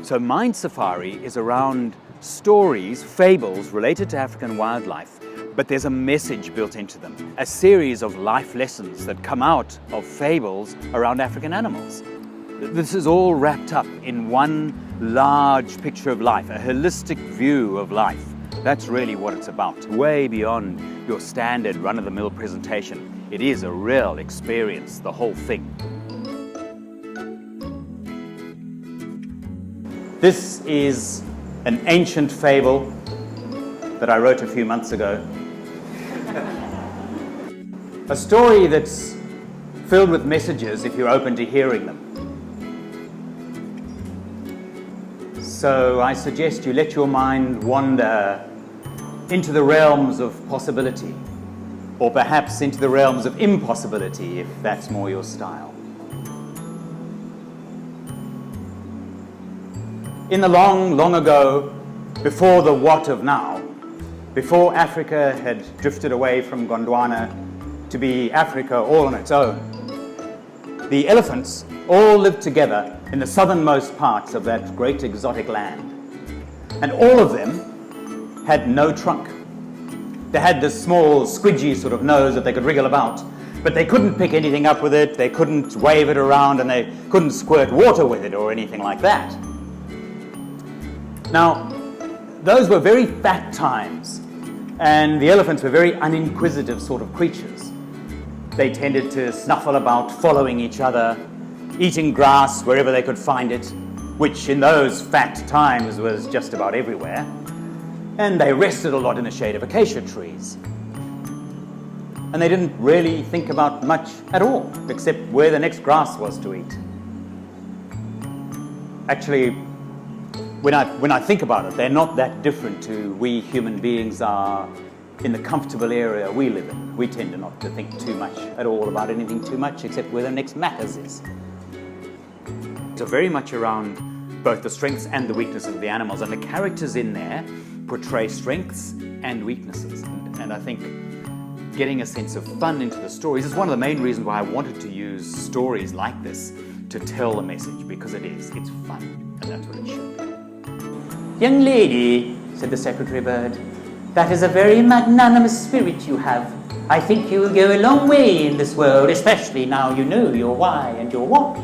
So Mind Safari is around stories, fables related to African wildlife, but there's a message built into them, a series of life lessons that come out of fables around African animals. This is all wrapped up in one large picture of life, a holistic view of life. That's really what it's about, way beyond your standard run-of-the-mill presentation. It is a real experience, the whole thing. This is an ancient fable that I wrote a few months ago. A story that's filled with messages if you're open to hearing them. So I suggest you let your mind wander into the realms of possibility, or perhaps into the realms of impossibility, if that's more your style. In the long, long ago, before the what of now, before Africa had drifted away from Gondwana to be Africa all on its own, the elephants all lived together in the southernmost parts of that great exotic land. And all of them had no trunk. They had this small, squidgy sort of nose that they could wriggle about, but they couldn't pick anything up with it, they couldn't wave it around, and they couldn't squirt water with it or anything like that. Now, those were very fat times, and the elephants were very uninquisitive sort of creatures. They tended to snuffle about, following each other, eating grass wherever they could find it, which in those fat times was just about everywhere. And they rested a lot in the shade of acacia trees. And they didn't really think about much at all, except where the next grass was to eat. Actually, when I think about it, they're not that different to we human beings are in the comfortable area we live in. We tend not to think too much at all about anything too much, except where the next Macca's is. So very much around both the strengths and the weaknesses of the animals, and the characters in there portray strengths and weaknesses. And I think getting a sense of fun into the stories is one of the main reasons why I wanted to use stories like this to tell a message, because it's fun, and that's what it should be. Young lady, said the secretary bird, that is a very magnanimous spirit you have. I think you will go a long way in this world, especially now you know your why and your what.